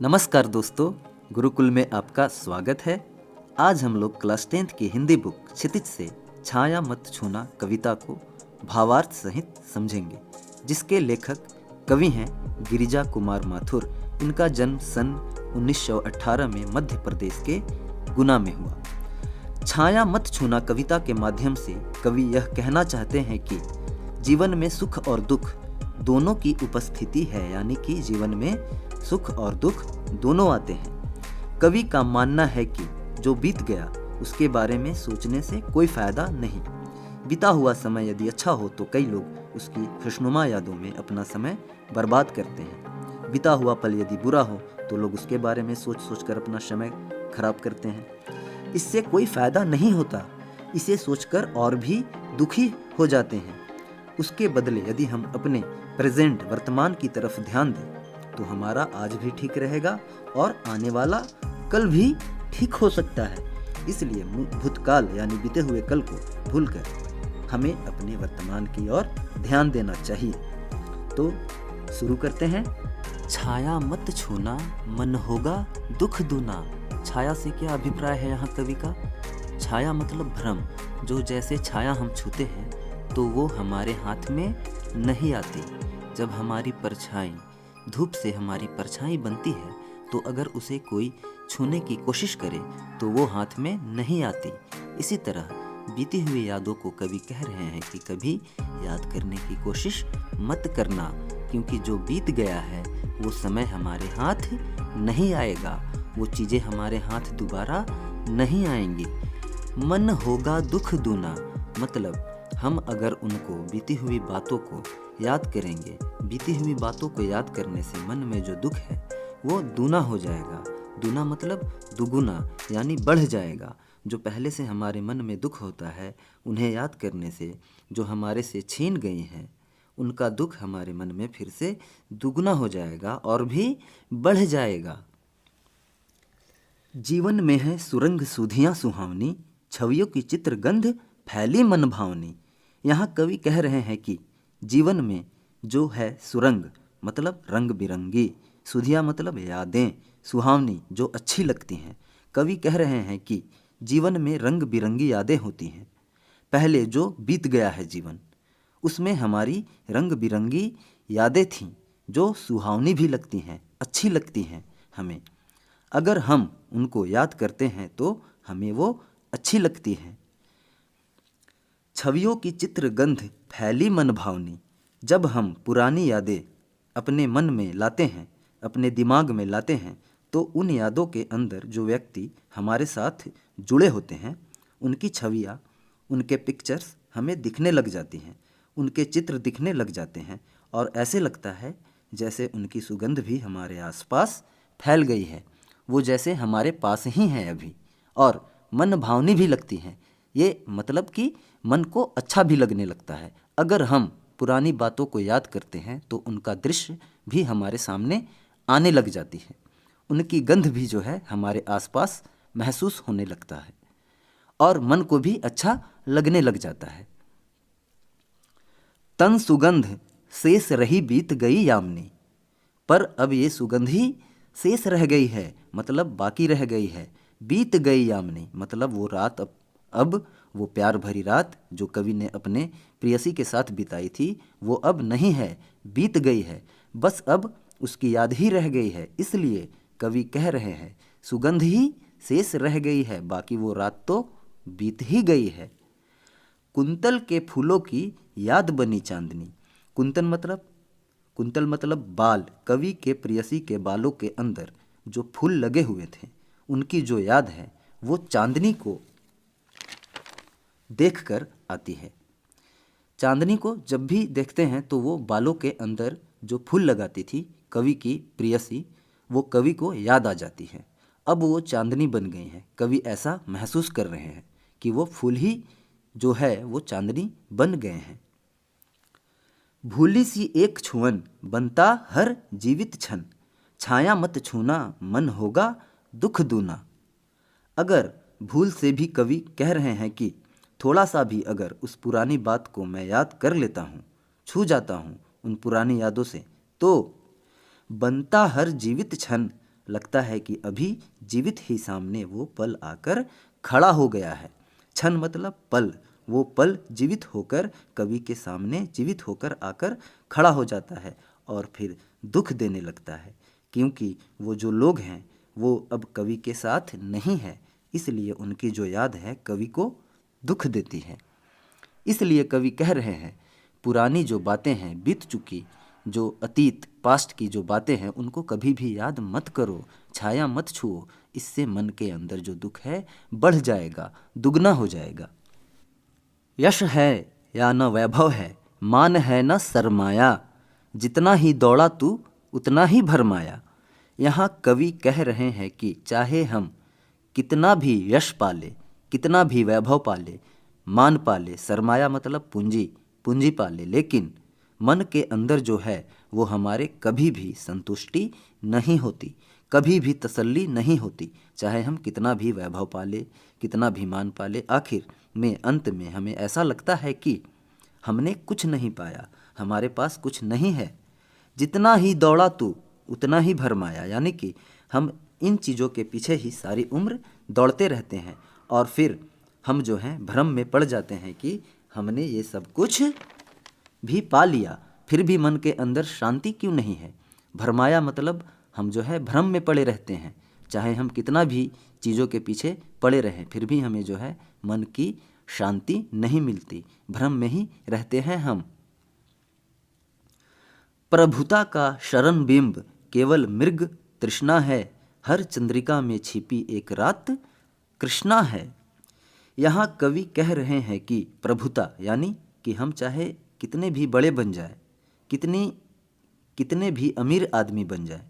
नमस्कार दोस्तों, गुरुकुल में आपका स्वागत है। आज हम लोग क्लास 10th की हिंदी बुक क्षितिज से छाया मत छूना कविता को भावार्थ सहित समझेंगे, जिसके लेखक कवि हैं गिरिजा कुमार माथुर। इनका जन्म सन 1918 में मध्य प्रदेश के गुना में हुआ। छाया मत छूना कविता के माध्यम से कवि यह कहना चाहते हैं कि जीवन में सुख और दुख दोनों की उपस्थिति है, यानी कि जीवन में सुख और दुख दोनों आते हैं। कवि का मानना है कि जो बीत गया उसके बारे में सोचने से कोई फायदा नहीं। बीता हुआ समय यदि अच्छा हो तो कई लोग उसकी खुशनुमा यादों में अपना समय बर्बाद करते हैं। बीता हुआ पल यदि बुरा हो तो लोग उसके बारे में सोच सोच कर अपना समय खराब करते हैं। इससे कोई फायदा नहीं होता, इसे सोचकर और भी दुखी हो जाते हैं। उसके बदले यदि हम अपने प्रेजेंट वर्तमान की तरफ ध्यान दें तो हमारा आज भी ठीक रहेगा और आने वाला कल भी ठीक हो सकता है। इसलिए भूतकाल यानी बीते हुए कल को भूलकर हमें अपने वर्तमान की ओर ध्यान देना चाहिए। तो शुरू करते हैं। छाया मत छूना मन होगा दुख दूना। छाया से क्या अभिप्राय है यहाँ कवि का? छाया मतलब भ्रम। जो जैसे छाया हम छूते हैं तो वो हमारे हाथ में नहीं आती। जब हमारी परछाई धूप से हमारी परछाई बनती है तो अगर उसे कोई छूने की कोशिश करे तो वो हाथ में नहीं आती। इसी तरह बीती हुई यादों को कवि कह रहे हैं कि कभी याद करने की कोशिश मत करना, क्योंकि जो बीत गया है वो समय हमारे हाथ नहीं आएगा, वो चीज़ें हमारे हाथ दोबारा नहीं आएंगी। मन होगा दुख दूना मतलब हम अगर उनको बीती हुई बातों को याद करेंगे, बीती हुई बातों को याद करने से मन में जो दुख है वो दूना हो जाएगा। दूना मतलब दुगुना, यानी बढ़ जाएगा। जो पहले से हमारे मन में दुख होता है उन्हें याद करने से जो हमारे से छीन गई हैं उनका दुख हमारे मन में फिर से दुगुना हो जाएगा और भी बढ़ जाएगा। जीवन में है सुरंग सुधियाँ सुहावनी, छवियों की चित्र गंध फैली मन भावनी। यहाँ कवि कह रहे हैं कि जीवन में जो है सुरंग मतलब रंग बिरंगी, सुधिया मतलब यादें, सुहावनी जो अच्छी लगती हैं। कवि कह रहे हैं कि जीवन में रंग बिरंगी यादें होती हैं। पहले जो बीत गया है जीवन, उसमें हमारी रंग बिरंगी यादें थीं जो सुहावनी भी लगती हैं, अच्छी लगती हैं हमें। अगर हम उनको याद करते हैं तो हमें वो अच्छी लगती हैं। छवियों की चित्र गंध फैली मन भावनी। जब हम पुरानी यादें अपने मन में लाते हैं, अपने दिमाग में लाते हैं, तो उन यादों के अंदर जो व्यक्ति हमारे साथ जुड़े होते हैं उनकी छवियाँ, उनके पिक्चर्स हमें दिखने लग जाती हैं, उनके चित्र दिखने लग जाते हैं और ऐसे लगता है जैसे उनकी सुगंध भी हमारे आसपास फैल गई है, वो जैसे हमारे पास ही हैं अभी, और मन भावनी भी लगती हैं। ये मतलब कि मन को अच्छा भी लगने लगता है। अगर हम पुरानी बातों को याद करते हैं तो उनका दृश्य भी हमारे सामने आने लग जाती है, उनकी गंध भी जो है हमारे आसपास महसूस होने लगता है और मन को भी अच्छा लगने लग जाता है। तन सुगंध शेष रही बीत गई यामनी, पर अब ये सुगंध ही शेष रह गई है, मतलब बाकी रह गई है। बीत गई यामनी मतलब वो रात अब वो प्यार भरी रात जो कवि ने अपने प्रेयसी के साथ बिताई थी वो अब नहीं है, बीत गई है, बस अब उसकी याद ही रह गई है। इसलिए कवि कह रहे हैं सुगंध ही शेष रह गई है, बाकी वो रात तो बीत ही गई है। कुंतल के फूलों की याद बनी चांदनी। कुंतल मतलब बाल। कवि के प्रेयसी के बालों के अंदर जो फूल लगे हुए थे उनकी जो याद है वो चांदनी को देखकर आती है। चांदनी को जब भी देखते हैं तो वो बालों के अंदर जो फूल लगाती थी कवि की प्रेयसी, वो कवि को याद आ जाती है। अब वो चांदनी बन गई हैं। कवि ऐसा महसूस कर रहे हैं कि वो फूल ही जो है वो चांदनी बन गए हैं। भूली सी एक छुअन बनता हर जीवित क्षण, छाया मत छूना मन होगा दुख दूना। अगर भूल से भी कवि कह रहे हैं कि थोड़ा सा भी अगर उस पुरानी बात को मैं याद कर लेता हूँ, छू जाता हूँ उन पुरानी यादों से, तो बनता हर जीवित क्षण लगता है कि अभी जीवित ही सामने वो पल आकर खड़ा हो गया है। क्षण मतलब पल, वो पल जीवित होकर कवि के सामने जीवित होकर आकर खड़ा हो जाता है और फिर दुख देने लगता है, क्योंकि वो जो लोग हैं वो अब कवि के साथ नहीं है, इसलिए उनकी जो याद है कवि को दुख देती है। इसलिए कवि कह रहे हैं पुरानी जो बातें हैं, बीत चुकी जो अतीत पास्ट की जो बातें हैं, उनको कभी भी याद मत करो, छाया मत छुओ, इससे मन के अंदर जो दुख है बढ़ जाएगा, दुगना हो जाएगा। यश है या न वैभव है, मान है न सरमाया, जितना ही दौड़ा तू उतना ही भरमाया। यहाँ कवि कह रहे हैं कि चाहे हम कितना भी यश पाले, कितना भी वैभव पाले, मान पाले, सरमाया मतलब पूंजी, पूंजी पाले, लेकिन मन के अंदर जो है वो हमारे कभी भी संतुष्टि नहीं होती, कभी भी तसल्ली नहीं होती। चाहे हम कितना भी वैभव पाले, कितना भी मान पाले, आखिर में अंत में हमें ऐसा लगता है कि हमने कुछ नहीं पाया, हमारे पास कुछ नहीं है। जितना ही दौड़ा तू उतना ही भरमाया, यानी कि हम इन चीज़ों के पीछे ही सारी उम्र दौड़ते रहते हैं और फिर हम जो हैं भ्रम में पड़ जाते हैं कि हमने ये सब कुछ भी पा लिया, फिर भी मन के अंदर शांति क्यों नहीं है। भरमाया मतलब हम जो है भ्रम में पड़े रहते हैं, चाहे हम कितना भी चीज़ों के पीछे पड़े रहें फिर भी हमें जो है मन की शांति नहीं मिलती, भ्रम में ही रहते हैं हम। प्रभुता का शरण बिंब केवल मृग तृष्णा है, हर चंद्रिका में छिपी एक रात कृष्णा है। यहाँ कवि कह रहे हैं कि प्रभुता यानी कि हम चाहे कितने भी बड़े बन जाए, कितने भी अमीर आदमी बन जाए,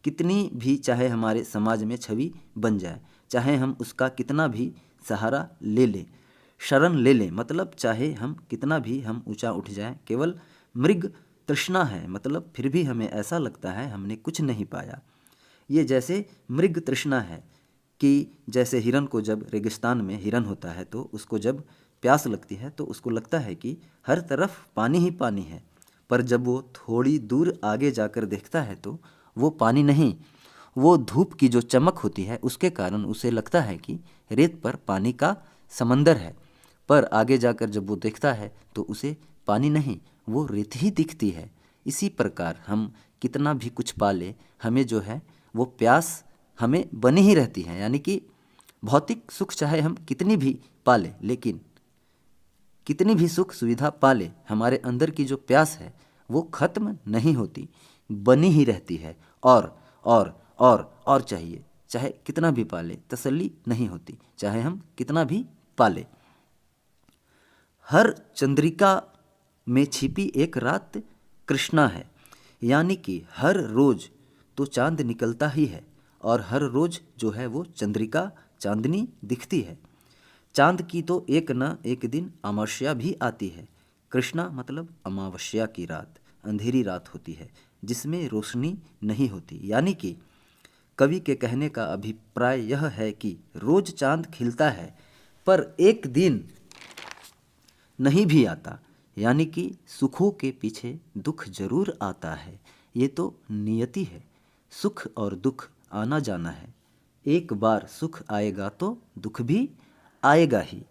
कितनी भी चाहे हमारे समाज में छवि बन जाए, चाहे हम उसका कितना भी सहारा ले लें, शरण ले लें, मतलब चाहे हम कितना भी हम ऊंचा उठ जाएं, केवल मृग तृष्णा है, मतलब फिर भी हमें ऐसा लगता है हमने कुछ नहीं पाया। ये जैसे मृग तृष्णा है कि जैसे हिरन को जब रेगिस्तान में हिरन होता है तो उसको जब प्यास लगती है तो उसको लगता है कि हर तरफ पानी ही पानी है, पर जब वो थोड़ी दूर आगे जाकर देखता है तो वो पानी नहीं, वो धूप की जो चमक होती है उसके कारण उसे लगता है कि रेत पर पानी का समंदर है, पर आगे जाकर जब वो देखता है तो उसे पानी नहीं, वो रेत ही दिखती है। इसी प्रकार हम कितना भी कुछ पाले, हमें जो है वो प्यास हमें बनी ही रहती है, यानी कि भौतिक सुख चाहे हम कितनी भी पाले, लेकिन कितनी भी सुख सुविधा पाले, हमारे अंदर की जो प्यास है वो खत्म नहीं होती, बनी ही रहती है और चाहिए, चाहे कितना भी पाले तसल्ली नहीं होती, चाहे हम कितना भी पाले। हर चंद्रिका में छिपी एक रात कृष्णा है, यानी कि हर रोज तो चांद निकलता ही है और हर रोज जो है वो चंद्रिका चांदनी दिखती है। चांद की तो एक न एक दिन अमावस्या भी आती है। कृष्णा मतलब अमावस्या की रात, अंधेरी रात होती है जिसमें रोशनी नहीं होती, यानी कि कवि के कहने का अभिप्राय यह है कि रोज चांद खिलता है पर एक दिन नहीं भी आता, यानी कि सुखों के पीछे दुख जरूर आता है, ये तो नियति है, सुख और दुख आना जाना है, एक बार सुख आएगा तो दुख भी आएगा ही।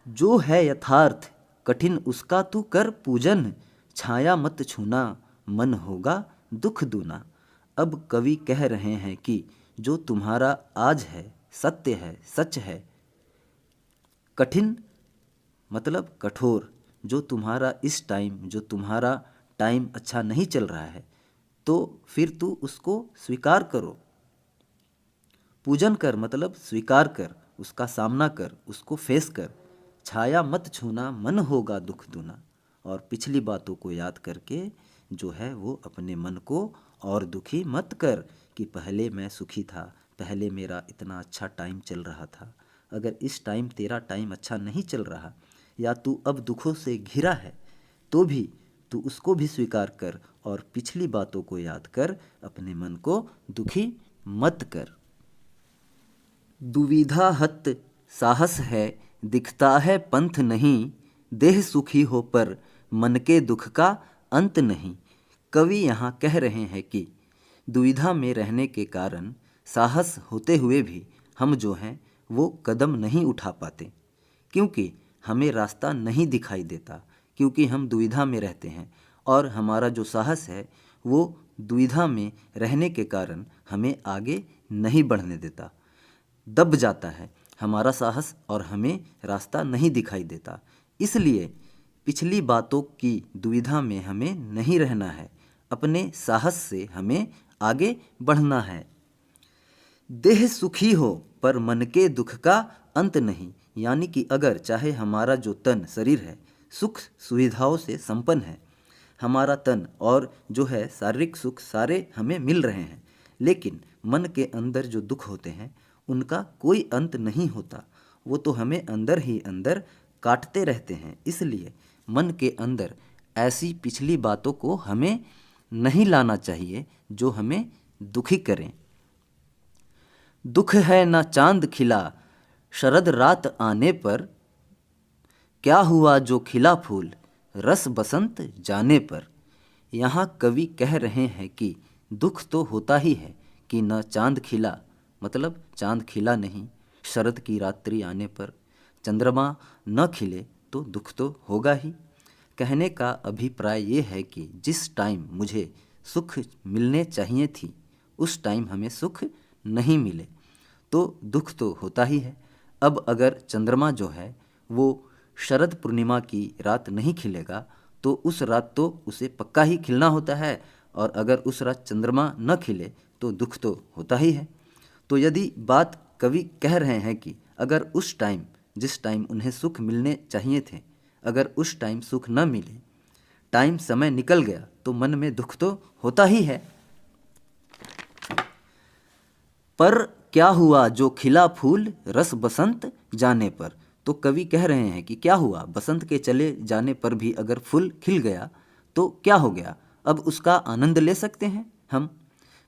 जो है यथार्थ कठिन उसका तू कर पूजन, छाया मत छूना मन होगा दुख दूना। अब कवि कह रहे हैं कि जो तुम्हारा आज है, सत्य है, सच है, कठिन मतलब कठोर, जो तुम्हारा इस टाइम, जो तुम्हारा टाइम अच्छा नहीं चल रहा है तो फिर तू उसको स्वीकार करो, पूजन कर मतलब स्वीकार कर, उसका सामना कर, उसको फेस कर। छाया मत छूना मन होगा दुख दूना, और पिछली बातों को याद करके जो है वो अपने मन को और दुखी मत कर कि पहले मैं सुखी था, पहले मेरा इतना अच्छा टाइम चल रहा था, अगर इस टाइम तेरा टाइम अच्छा नहीं चल रहा या तू अब दुखों से घिरा है तो भी तू उसको भी स्वीकार कर और पिछली बातों को याद कर, अपने मन को दुखी मत कर। दुविधा हत साहस है दिखता है पंथ नहीं, देह सुखी हो पर मन के दुख का अंत नहीं। कवि यहाँ कह रहे हैं कि दुविधा में रहने के कारण साहस होते हुए भी हम जो हैं वो कदम नहीं उठा पाते, क्योंकि हमें रास्ता नहीं दिखाई देता, क्योंकि हम दुविधा में रहते हैं और हमारा जो साहस है वो दुविधा में रहने के कारण हमें आगे नहीं बढ़ने देता, दब जाता है हमारा साहस और हमें रास्ता नहीं दिखाई देता। इसलिए पिछली बातों की दुविधा में हमें नहीं रहना है, अपने साहस से हमें आगे बढ़ना है। देह सुखी हो पर मन के दुख का अंत नहीं, यानी कि अगर चाहे हमारा जो तन शरीर है सुख सुविधाओं से संपन्न है, हमारा तन और जो है शारीरिक सुख सारे हमें मिल रहे हैं, लेकिन मन के अंदर जो दुख होते हैं उनका कोई अंत नहीं होता, वो तो हमें अंदर ही अंदर काटते रहते हैं। इसलिए मन के अंदर ऐसी पिछली बातों को हमें नहीं लाना चाहिए जो हमें दुखी करें। दुख है ना चांद खिला शरद रात आने पर, क्या हुआ जो खिला फूल रस बसंत जाने पर। यहाँ कवि कह रहे हैं कि दुख तो होता ही है कि न चांद खिला, मतलब चांद खिला नहीं, शरद की रात्रि आने पर चंद्रमा न खिले तो दुख तो होगा ही। कहने का अभिप्राय ये है कि जिस टाइम मुझे सुख मिलने चाहिए थी उस टाइम हमें सुख नहीं मिले तो दुख तो होता ही है। अब अगर चंद्रमा जो है वो शरद पूर्णिमा की रात नहीं खिलेगा तो उस रात तो उसे पक्का ही खिलना होता है, और अगर उस रात चंद्रमा न खिले तो दुख तो होता ही है। तो यदि बात कवि कह रहे हैं कि अगर उस टाइम जिस टाइम उन्हें सुख मिलने चाहिए थे, अगर उस टाइम सुख न मिले, टाइम समय निकल गया तो मन में दुख तो होता ही है। पर क्या हुआ जो खिला फूल रस बसंत जाने पर, तो कवि कह रहे हैं कि क्या हुआ, बसंत के चले जाने पर भी अगर फूल खिल गया तो क्या हो गया, अब उसका आनंद ले सकते हैं हम।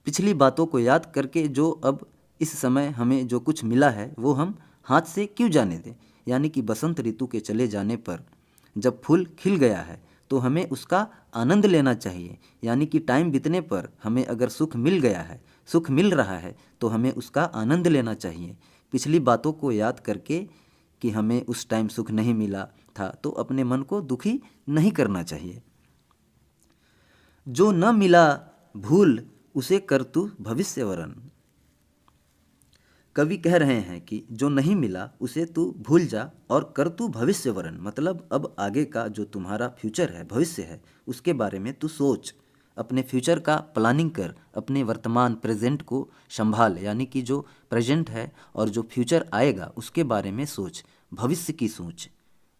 पिछली बातों को याद करके जो अब इस समय हमें जो कुछ मिला है वो हम हाथ से क्यों जाने दें। यानी कि बसंत ऋतु के चले जाने पर जब फूल खिल गया है तो हमें उसका आनंद लेना चाहिए। यानी कि टाइम बीतने पर हमें अगर सुख मिल गया है, सुख मिल रहा है तो हमें उसका आनंद लेना चाहिए। पिछली बातों को याद करके कि हमें उस टाइम सुख नहीं मिला था तो अपने मन को दुखी नहीं करना चाहिए। जो न मिला भूल उसे कर तू भविष्य वरण। कवि कह रहे हैं कि जो नहीं मिला उसे तू भूल जा और कर तू भविष्य वरण, मतलब अब आगे का जो तुम्हारा फ्यूचर है, भविष्य है, उसके बारे में तू सोच, अपने फ्यूचर का प्लानिंग कर, अपने वर्तमान प्रेजेंट को संभाल। यानी कि जो प्रेजेंट है और जो फ्यूचर आएगा उसके बारे में सोच, भविष्य की सोच।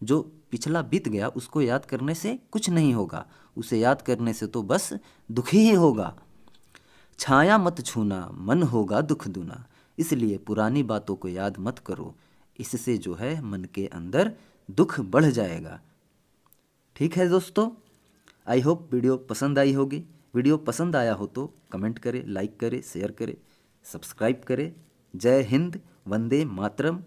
जो पिछला बीत गया उसको याद करने से कुछ नहीं होगा, उसे याद करने से तो बस दुखी ही होगा। छाया मत छूना मन होगा दुख दूना, इसलिए पुरानी बातों को याद मत करो, इससे जो है मन के अंदर दुख बढ़ जाएगा। ठीक है दोस्तों, आई होप वीडियो पसंद आई होगी। वीडियो पसंद आया हो तो कमेंट करें, लाइक करें, शेयर करें, सब्सक्राइब करें। जय हिंद, वंदे मातरम।